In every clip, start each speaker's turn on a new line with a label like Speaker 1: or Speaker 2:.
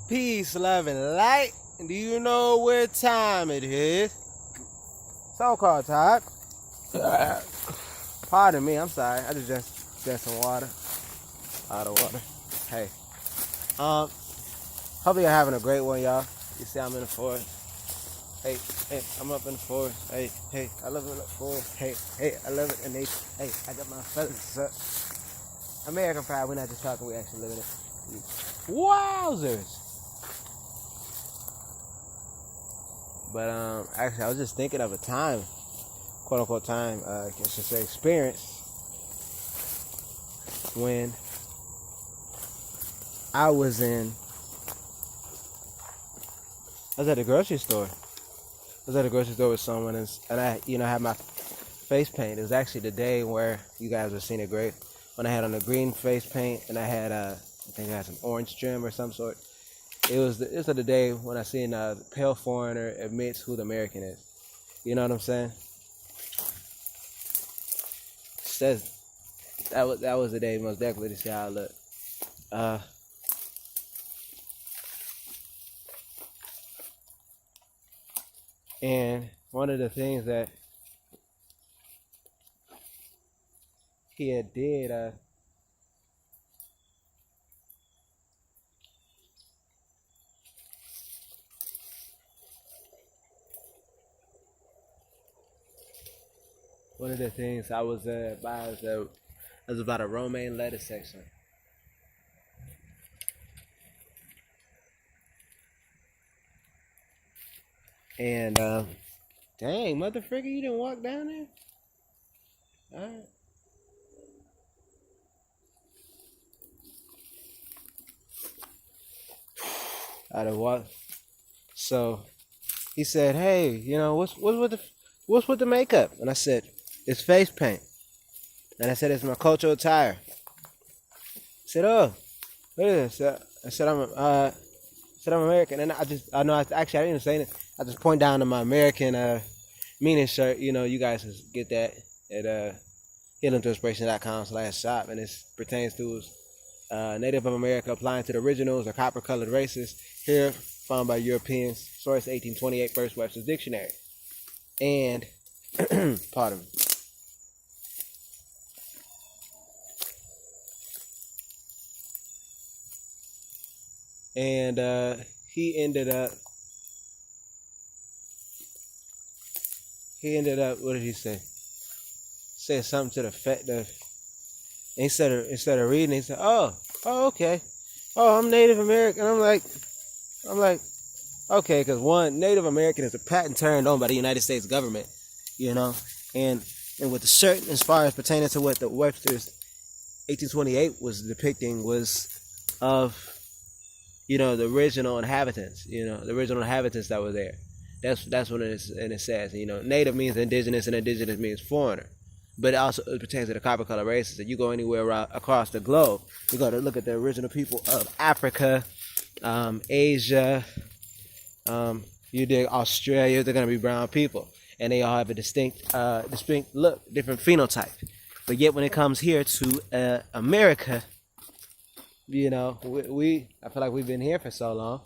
Speaker 1: Peace, love, and light. Do you know what time it is? So-called time. Pardon me, I'm sorry. I just drank some water. Out of water. Hey. Hope you're having a great one, y'all. You see I'm in the forest. Hey, I'm up in the forest. Hey, I live in the forest. Hey, I live it in nature. Hey, I got my feathers up. American Pride, we're not just talking, we actually living it. Wowzers! But actually, I was just thinking of a time, quote unquote time, I should say experience, when I was at the grocery store. I was at the grocery store with someone, and I, had my face paint. It was actually the day where you guys have seen it great. When I had on the green face paint, and I had, I think I had some orange trim or some sort. It was the day when I seen a pale foreigner admits who the American is. You know what I'm saying? Says that was the day most definitely to see how I look. And one of the things that he had did, one of the things I was by was about a romaine lettuce section. And dang, motherfucker, you didn't walk down there? Alright. I'd have walked. So he said, "Hey, what's with the makeup?" And I said, "It's face paint." And I said, "It's my cultural attire." He said, "Oh, what is this?" I said, "I'm American." And I didn't even say it. I just point down to my American meaning shirt. You guys get that at healingthroughinspiration.com/shop, and it pertains to Native America applying to the originals or copper-colored races here found by Europeans. Source 1828 First Webster's Dictionary. And pardon me. And he ended up. What did he say? Said something to the effect of. Instead of reading, he said, "Oh, okay. Oh, I'm Native American." I'm like, okay, because one, Native American is a patent term owned by the United States government, and with the shirt, as far as pertaining to what the Webster's 1828 was depicting, was of, the original inhabitants, that were there. That's what it says. Native means indigenous, and indigenous means foreigner. But it also pertains to the copper-colored races. That you go anywhere across the globe, you got to look at the original people of Africa, Asia, you dig Australia. They're gonna be brown people, and they all have a distinct look, different phenotype. But yet, when it comes here to America, I feel like we've been here for so long,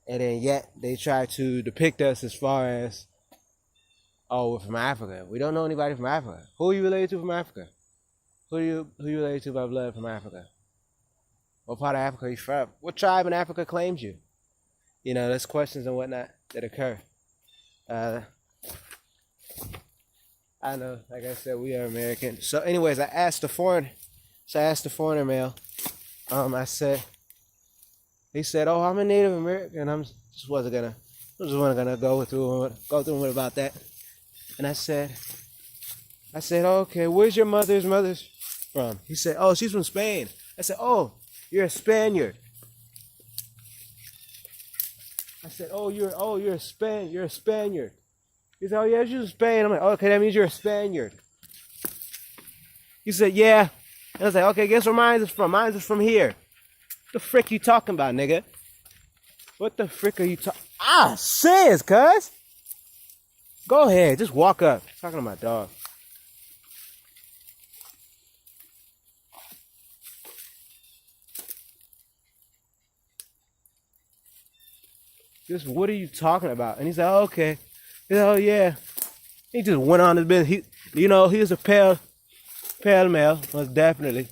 Speaker 1: and then yet they try to depict us as far as, oh, we're from Africa. We don't know anybody from Africa. Who are you related to from Africa? Who you related to by blood from Africa? What part of Africa are you from? What tribe in Africa claims you? There's questions and whatnot that occur. I know, like I said, we are American. So anyways, I asked the foreigner male, he said, "Oh, I'm a Native American." I just wasn't gonna go through with about that. And I said, "Oh, okay, where's your mother's from?" He said, "Oh, she's from Spain." I said, "Oh, you're a Spaniard." I said, you're a Spaniard." He said, "Oh yeah, she's from Spain." I'm like, "Okay, that means you're a Spaniard." He said, "Yeah." And I was like, "Okay, guess where mine is from? Mine is from here." The frick you talking about, nigga? What the frick are you talking? Sis, cuz. Go ahead, just walk up. I'm talking to my dog. Just what are you talking about? And he said, oh, okay. He said, oh yeah. He just went on his business. He was a pale male, most definitely.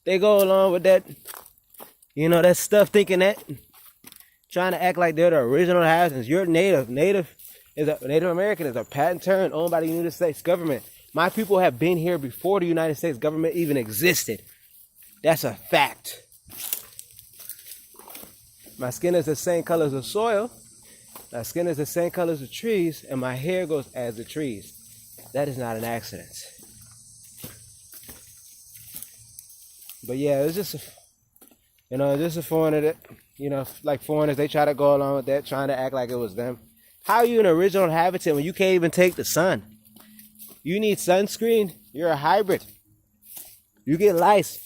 Speaker 1: They go along with that, that stuff, thinking that, trying to act like they're the original inhabitants. You're Native. Native American is a patent term owned by the United States government. My people have been here before the United States government even existed. That's a fact. My skin is the same color as the soil. My skin is the same color as the trees, and my hair goes as the trees. That is not an accident. But yeah, it's just a foreigner that, like foreigners, they try to go along with that, trying to act like it was them. How are you an original inhabitant when you can't even take the sun? You need sunscreen. You're a hybrid. You get lice,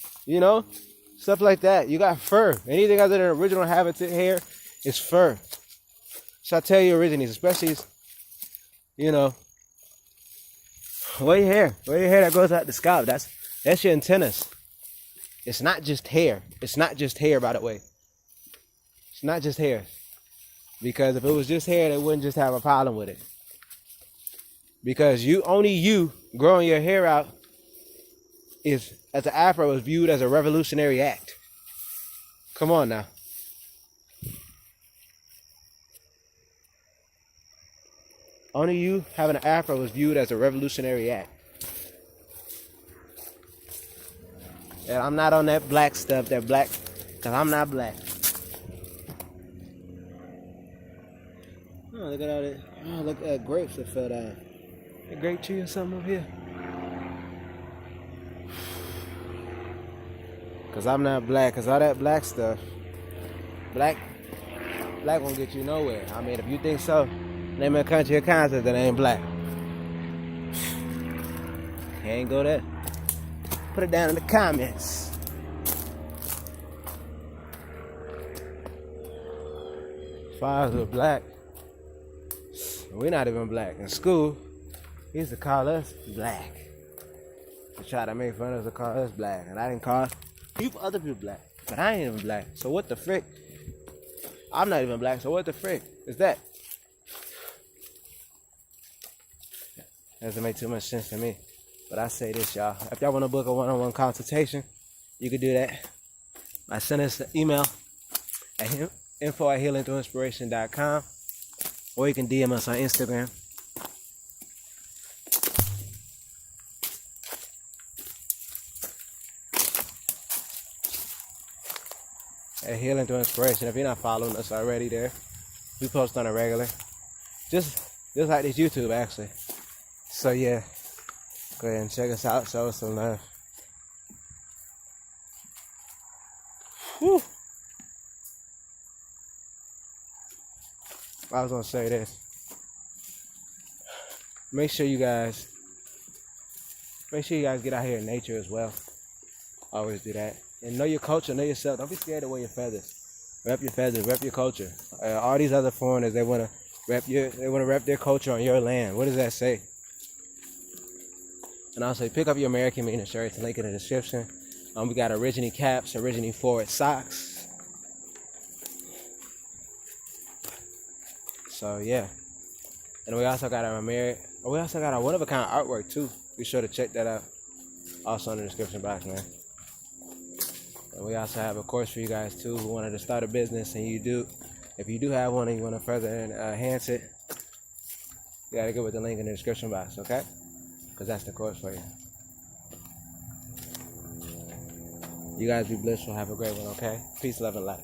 Speaker 1: stuff like that. You got fur. Anything other than original inhabitant hair is fur. So I tell you, origines, especially, wear your hair that goes out the scalp. That's your antennas. It's not just hair. It's not just hair, by the way. It's not just hair. Because if it was just hair, they wouldn't just have a problem with it. Because only you growing your hair out as an afro is viewed as a revolutionary act. Come on now. Only you having an afro is viewed as a revolutionary act. And I'm not on that black stuff, because I'm not black. Oh, look at all that. Oh, look at that grapes that fell down. A grape tree or something up here. Because I'm not black, because all that black stuff, black won't get you nowhere. I mean, if you think so, name a country or continent that ain't black. You ain't go there. Put it down in the comments. As far as we're black, we're not even black. In school, he used to call us black. They try to make fun of us and call us black. And I didn't call other people black. But I ain't even black. So what the frick? I'm not even black, so what the frick is that? Doesn't make too much sense to me. But I say this, y'all. If y'all want to book a one-on-one consultation, you can do that by sending us an email at info@healingthroughinspiration.com, or you can DM us on Instagram. At Healing Through Inspiration. If you're not following us already there, we post on a regular. Just like this YouTube, actually. So yeah. Go ahead and check us out. Show us some love. Whew. I was going to say this. Make sure you guys get out here in nature as well. Always do that. And know your culture, know yourself. Don't be scared to wear your feathers. Rep your feathers, rep your culture. All these other foreigners, they want to rep their culture on your land. What does that say? And also, pick up your American meaning shirts, link in the description. We got Origine caps, Origine forward socks. So yeah, and we also got our one-of-a-kind artwork too. Be sure to check that out. Also in the description box, man. And we also have a course for you guys too who wanted to start a business, and if you do have one and you want to further enhance it, you gotta go with the link in the description box, okay? Because that's the course for you. You guys be blissful. Have a great one, okay? Peace, love, and light.